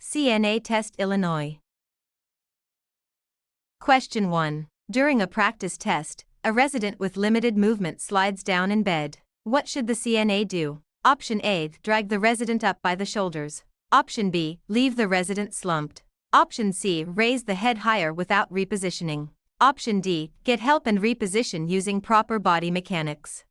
CNA Test Illinois. Question 1. During a practice test, a resident with limited movement slides down in bed. What should the CNA do? Option A. Drag the resident up by the shoulders. Option B. Leave the resident slumped. Option C. Raise the head higher without repositioning. Option D. Get help and reposition using proper body mechanics.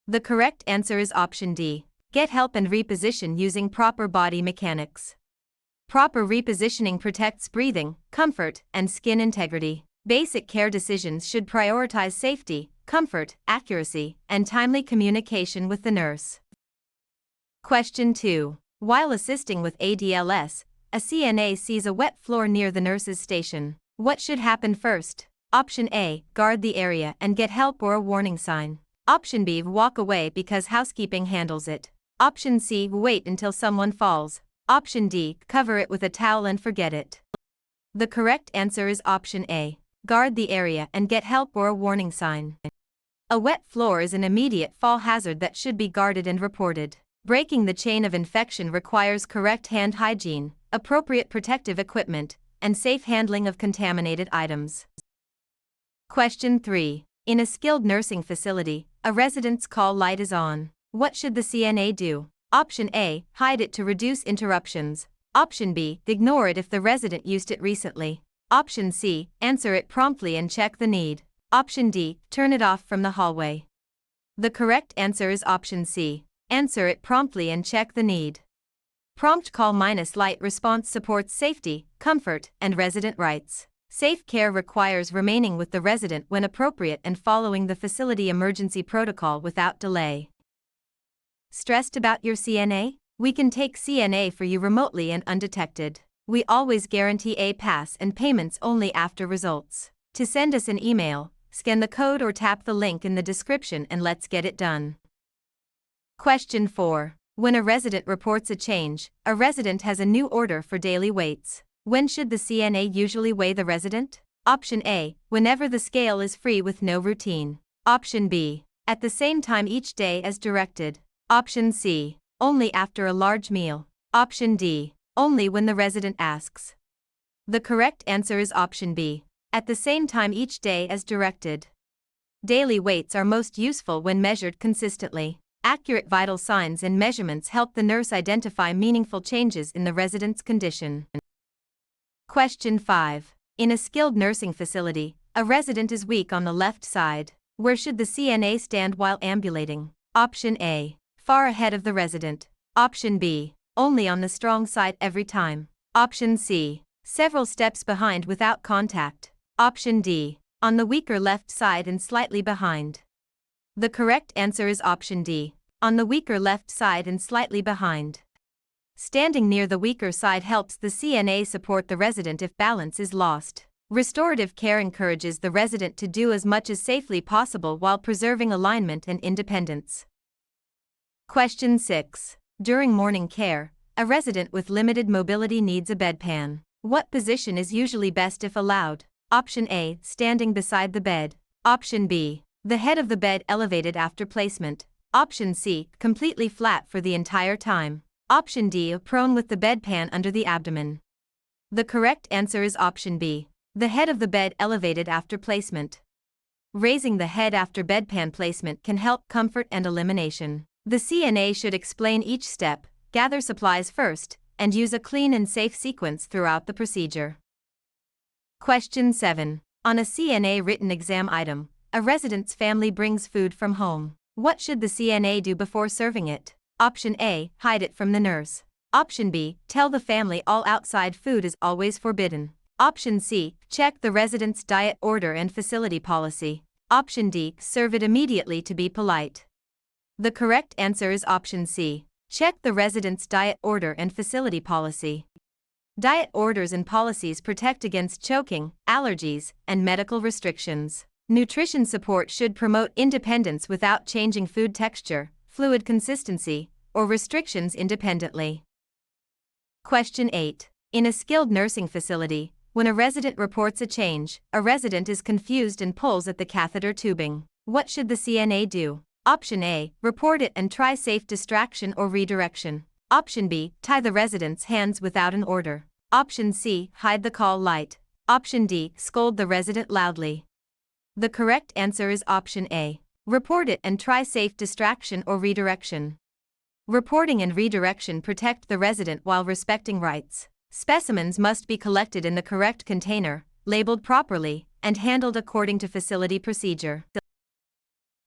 The correct answer is option D. Get help and reposition using proper body mechanics. Proper repositioning protects breathing, comfort, and skin integrity. Basic care decisions should prioritize safety, comfort, accuracy, and timely communication with the nurse. Question 2. While assisting with ADLS, a CNA sees a wet floor near the nurse's station. What should happen first? Option A. Guard the area and get help or a warning sign. Option B. Walk away because housekeeping handles it. Option C. Wait until someone falls. Option D. Cover it with a towel and forget it. The correct answer is option A. Guard the area and get help or a warning sign. A wet floor is an immediate fall hazard that should be guarded and reported. Breaking the chain of infection requires correct hand hygiene, appropriate protective equipment, and safe handling of contaminated items. Question 3. In a skilled nursing facility, a resident's call light is on. What should the CNA do? Option A. Hide it to reduce interruptions. Option B. Ignore it if the resident used it recently. Option C. Answer it promptly and check the need. Option D. Turn it off from the hallway. The correct answer is option C. Answer it promptly and check the need. Prompt call minus light response supports safety, comfort, and resident rights. Safe care requires remaining with the resident when appropriate and following the facility emergency protocol without delay. Stressed about your CNA? We can take CNA for you remotely and undetected. We always guarantee a pass and payments only after results. To send us an email, scan the code or tap the link in the description and let's get it done. Question 4. When a resident reports a change, a resident has a new order for daily weights. When should the CNA usually weigh the resident? Option A. Whenever the scale is free with no routine. Option B. At the same time each day as directed. Option C. Only after a large meal. Option D. Only when the resident asks. The correct answer is option B. At the same time each day as directed. Daily weights are most useful when measured consistently. Accurate vital signs and measurements help the nurse identify meaningful changes in the resident's condition. Question 5. In a skilled nursing facility, a resident is weak on the left side. Where should the CNA stand while ambulating? Option A. Far ahead of the resident. Option B. Only on the strong side every time. Option C. Several steps behind without contact. Option D. On the weaker left side and slightly behind. The correct answer is option D. On the weaker left side and slightly behind. Standing near the weaker side helps the CNA support the resident if balance is lost. Restorative care encourages the resident to do as much as safely possible while preserving alignment and independence. Question 6. During morning care, a resident with limited mobility needs a bedpan. What position is usually best if allowed? Option A. Standing beside the bed. Option B. The head of the bed elevated after placement. Option C. Completely flat for the entire time. Option D. Prone with the bedpan under the abdomen. The correct answer is option B. The head of the bed elevated after placement. Raising the head after bedpan placement can help comfort and elimination. The CNA should explain each step, gather supplies first, and use a clean and safe sequence throughout the procedure. Question 7. On a CNA written exam item, a resident's family brings food from home. What should the CNA do before serving it? Option A. Hide it from the nurse. Option B. Tell the family all outside food is always forbidden. Option C. Check the resident's diet order and facility policy. Option D. Serve it immediately to be polite. The correct answer is option C. Check the resident's diet order and facility policy. Diet orders and policies protect against choking, allergies, and medical restrictions. Nutrition support should promote independence without changing food texture, fluid consistency, or restrictions independently. Question 8. In a skilled nursing facility, when a resident reports a change, a resident is confused and pulls at the catheter tubing. What should the CNA do? Option A. Report it and try safe distraction or redirection. Option B, tie the resident's hands without an order. Option C, hide the call light. Option D, scold the resident loudly. The correct answer is option A. Report it and try safe distraction or redirection. Reporting and redirection protect the resident while respecting rights. Specimens must be collected in the correct container, labeled properly, and handled according to facility procedure.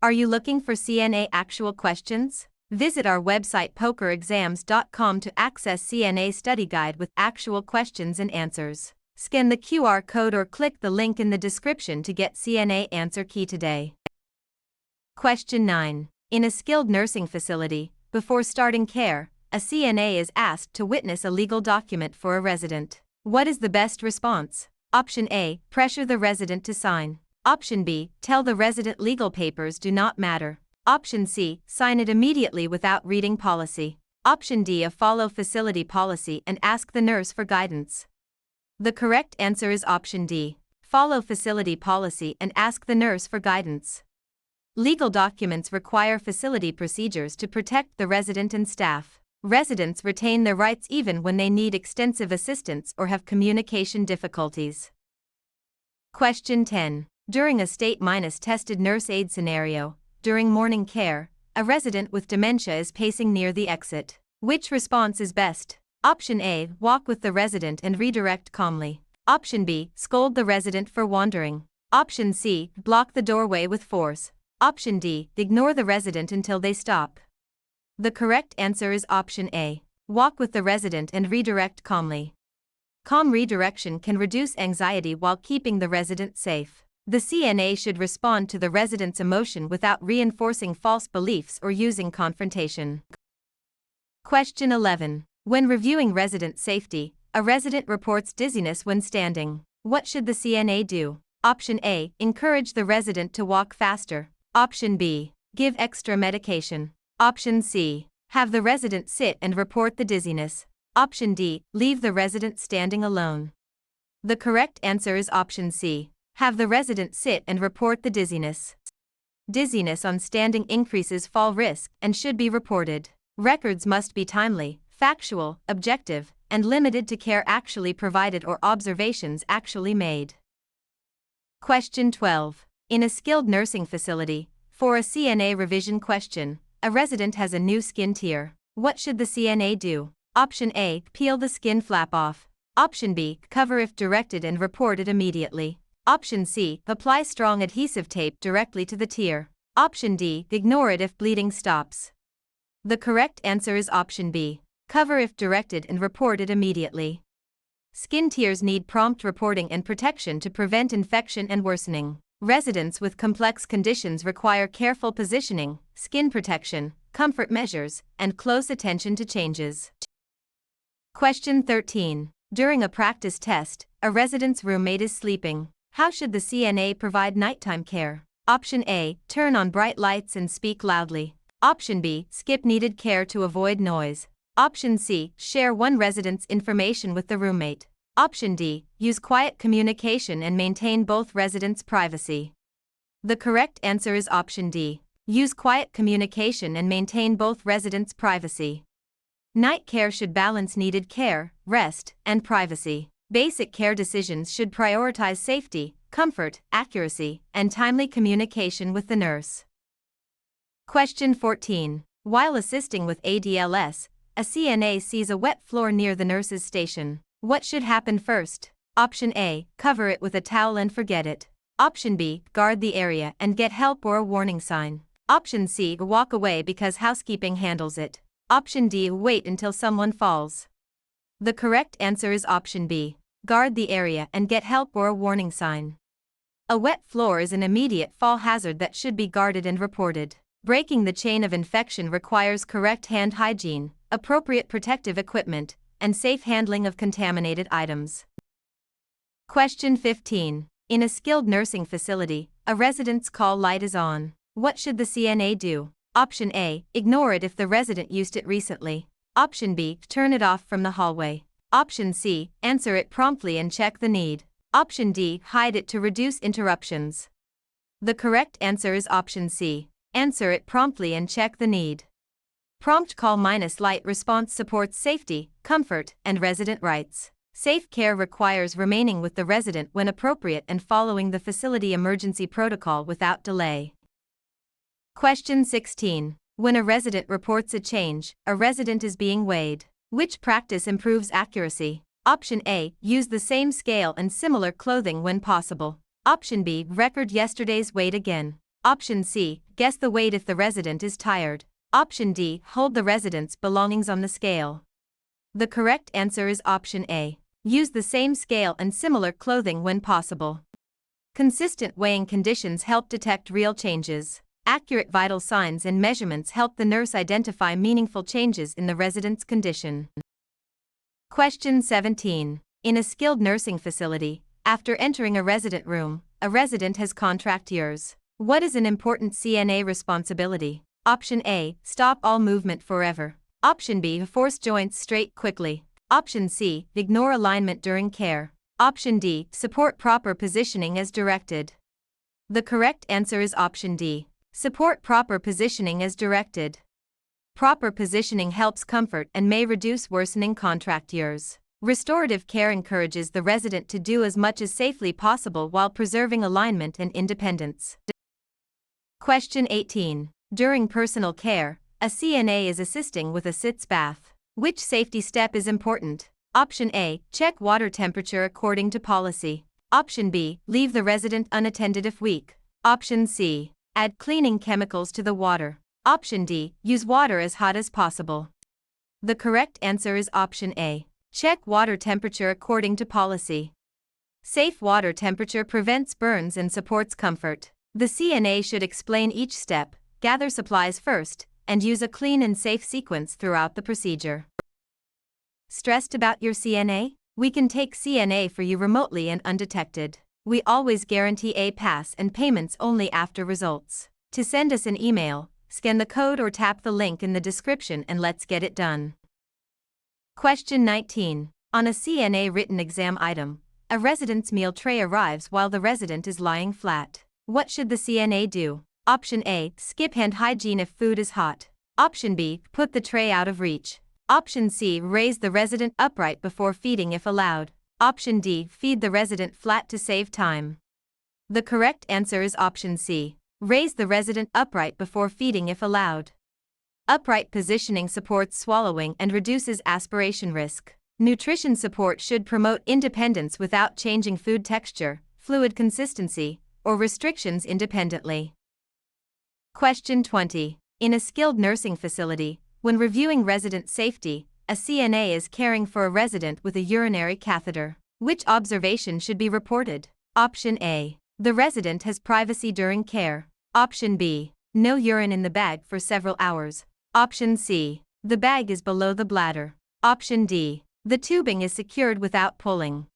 Are you looking for CNA actual questions? Visit our website pokerexams.com to access CNA study guide with actual questions and answers. Scan the QR code or click the link in the description to get CNA answer key today. Question 9. In a skilled nursing facility, before starting care, a CNA is asked to witness a legal document for a resident. What is the best response? Option A, pressure the resident to sign. Option B, tell the resident legal papers do not matter. Option C, sign it immediately without reading policy. Option D, follow facility policy and ask the nurse for guidance. The correct answer is option D, follow facility policy and ask the nurse for guidance. Legal documents require facility procedures to protect the resident and staff. Residents retain their rights even when they need extensive assistance or have communication difficulties. Question 10. During a state-tested nurse aide scenario, during morning care, a resident with dementia is pacing near the exit. Which response is best? Option A, walk with the resident and redirect calmly. Option B, scold the resident for wandering. Option C, block the doorway with force. Option D, ignore the resident until they stop. The correct answer is option A, walk with the resident and redirect calmly. Calm redirection can reduce anxiety while keeping the resident safe. The CNA should respond to the resident's emotion without reinforcing false beliefs or using confrontation. Question 11. When reviewing resident safety, a resident reports dizziness when standing. What should the CNA do? Option A, encourage the resident to walk faster. Option B, give extra medication. Option C, have the resident sit and report the dizziness. Option D, leave the resident standing alone. The correct answer is option C, have the resident sit and report the dizziness. Dizziness on standing increases fall risk and should be reported. Records must be timely, factual, objective, and limited to care actually provided or observations actually made. Question 12. In a skilled nursing facility, for a CNA revision question, a resident has a new skin tear. What should the CNA do? Option A, peel the skin flap off. Option B, cover if directed and report it immediately. Option C, apply strong adhesive tape directly to the tear. Option D, ignore it if bleeding stops. The correct answer is option B, cover if directed and report it immediately. Skin tears need prompt reporting and protection to prevent infection and worsening. Residents with complex conditions require careful positioning, skin protection, comfort measures, and close attention to changes. Question 13. During a practice test, a resident's roommate is sleeping. How should the CNA provide nighttime care? Option A, turn on bright lights and speak loudly. Option B, skip needed care to avoid noise. Option C, share one resident's information with the roommate. Option D, use quiet communication and maintain both residents' privacy. The correct answer is option D, use quiet communication and maintain both residents' privacy. Night care should balance needed care, rest, and privacy. Basic care decisions should prioritize safety, comfort, accuracy, and timely communication with the nurse. Question 14. While assisting with ADLS, a CNA sees a wet floor near the nurse's station. What should happen first? Option A, cover it with a towel and forget it. Option B, guard the area and get help or a warning sign. Option C, walk away because housekeeping handles it. Option D, wait until someone falls. The correct answer is option B, guard the area and get help or a warning sign. A wet floor is an immediate fall hazard that should be guarded and reported. Breaking the chain of infection requires correct hand hygiene, appropriate protective equipment, and safe handling of contaminated items. Question 15. In a skilled nursing facility, a resident's call light is on. What should the CNA do? Option A, ignore it if the resident used it recently. Option B, turn it off from the hallway. Option C, answer it promptly and check the need. Option D, hide it to reduce interruptions. The correct answer is option C, answer it promptly and check the need. Prompt call minus light response supports safety, comfort, and resident rights. Safe care requires remaining with the resident when appropriate and following the facility emergency protocol without delay. Question 16. When a resident reports a change, a resident is being weighed. Which practice improves accuracy? Option A. Use the same scale and similar clothing when possible. Option B. Record yesterday's weight again. Option C. Guess the weight if the resident is tired. Option D. Hold the resident's belongings on the scale. The correct answer is option A. Use the same scale and similar clothing when possible. Consistent weighing conditions help detect real changes. Accurate vital signs and measurements help the nurse identify meaningful changes in the resident's condition. Question 17. In a skilled nursing facility, after entering a resident room, a resident has contract years. What is an important CNA responsibility? Option A. Stop all movement forever. Option B. Force joints straight quickly. Option C. Ignore alignment during care. Option D. Support proper positioning as directed. The correct answer is option D. Support proper positioning as directed. Proper positioning helps comfort and may reduce worsening contract years. Restorative care encourages the resident to do as much as safely possible while preserving alignment and independence. Question 18. During personal care, a CNA is assisting with a sitz bath. Which safety step is important? Option A. Check water temperature according to policy. Option B. Leave the resident unattended if weak. Option C. Add cleaning chemicals to the water. Option D. Use water as hot as possible. The correct answer is option A. Check water temperature according to policy. Safe water temperature prevents burns and supports comfort. The CNA should explain each step, gather supplies first, and use a clean and safe sequence throughout the procedure. Stressed about your CNA? We can take CNA for you remotely and undetected. We always guarantee a pass and payments only after results. To send us an email, scan the code or tap the link in the description and let's get it done. Question 19. On a CNA written exam item, a resident's meal tray arrives while the resident is lying flat. What should the CNA do? Option A. Skip hand hygiene if food is hot. Option B. Put the tray out of reach. Option C. Raise the resident upright before feeding if allowed. Option D. Feed the resident flat to save time. The correct answer is option C. Raise the resident upright before feeding if allowed. Upright positioning supports swallowing and reduces aspiration risk. Nutrition support should promote independence without changing food texture, fluid consistency, or restrictions independently. Question 20. In a skilled nursing facility, when reviewing resident safety, a CNA is caring for a resident with a urinary catheter. Which observation should be reported? Option A. The resident has privacy during care. Option B. No urine in the bag for several hours. Option C. The bag is below the bladder. Option D. The tubing is secured without pulling.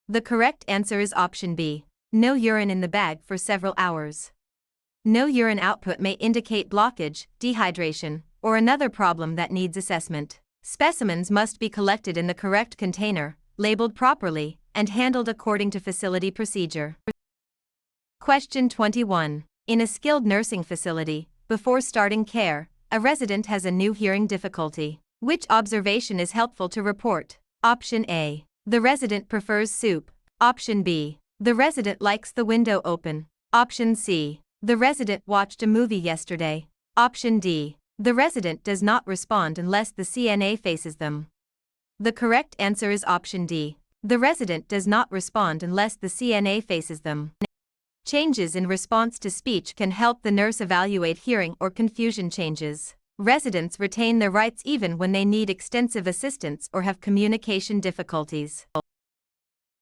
The correct answer is option B. No urine in the bag for several hours. No urine output may indicate blockage, dehydration, or another problem that needs assessment. Specimens must be collected in the correct container, labeled properly, and handled according to facility procedure. Question 21. In a skilled nursing facility, before starting care, a resident has a new hearing difficulty. Which observation is helpful to report? Option A. The resident prefers soup. Option B. The resident likes the window open. Option C. The resident watched a movie yesterday. Option D. The resident does not respond unless the CNA faces them. The correct answer is option D. The resident does not respond unless the CNA faces them. Changes in response to speech can help the nurse evaluate hearing or confusion changes. Residents retain their rights even when they need extensive assistance or have communication difficulties.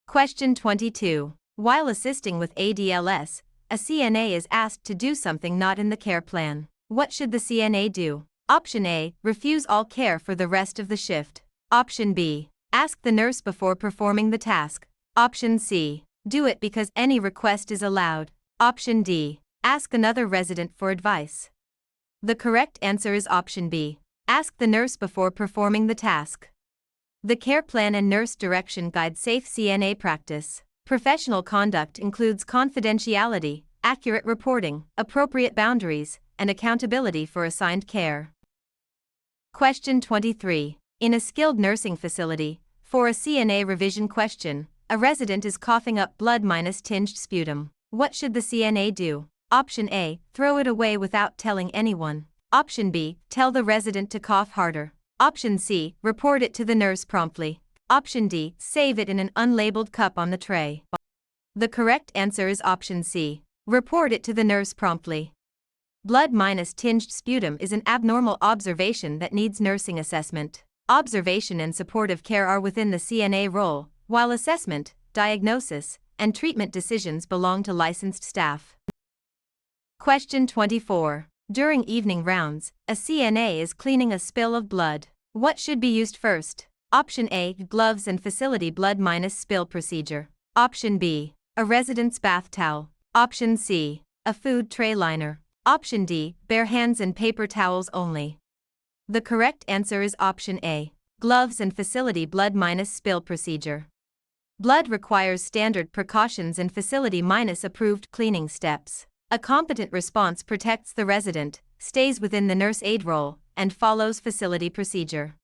Question 22. While assisting with ADLS, a CNA is asked to do something not in the care plan. What should the CNA do? Option A. Refuse all care for the rest of the shift. Option B. Ask the nurse before performing the task. Option C. Do it because any request is allowed. Option D. Ask another resident for advice. The correct answer is option B. Ask the nurse before performing the task. The care plan and nurse direction guide safe CNA practice. Professional conduct includes confidentiality, accurate reporting, appropriate boundaries, and accountability for assigned care. Question 23. In a skilled nursing facility, for a CNA revision question, a resident is coughing up blood minus tinged sputum. What should the CNA do? Option A, throw it away without telling anyone. Option B, tell the resident to cough harder. Option C, report it to the nurse promptly. Option D, save it in an unlabeled cup on the tray. The correct answer is option C. Report it to the nurse promptly. Blood minus tinged sputum is an abnormal observation that needs nursing assessment. Observation and supportive care are within the CNA role, while assessment, diagnosis, and treatment decisions belong to licensed staff. Question 24. During evening rounds, a CNA is cleaning a spill of blood. What should be used first? Option A, gloves and facility blood minus spill procedure. Option B, a resident's bath towel. Option C, a food tray liner. Option D, bare hands and paper towels only. The correct answer is option A, gloves and facility blood minus spill procedure. Blood requires standard precautions and facility minus approved cleaning steps. A competent response protects the resident, stays within the nurse aide role, and follows facility procedure.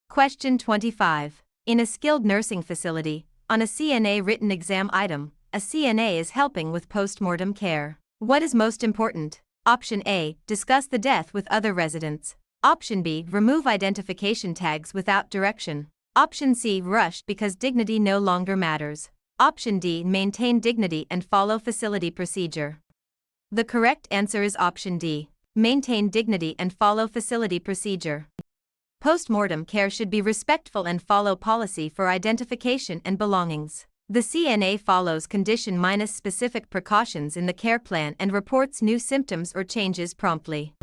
Question 25. In a skilled nursing facility, on a CNA written exam item, a CNA is helping with postmortem care. What is most important? Option A, discuss the death with other residents. Option B, remove identification tags without direction. Option C, rush because dignity no longer matters. Option D, maintain dignity and follow facility procedure. The correct answer is option D, maintain dignity and follow facility procedure. Postmortem care should be respectful and follow policy for identification and belongings. The CNA follows condition minus specific precautions in the care plan and reports new symptoms or changes promptly.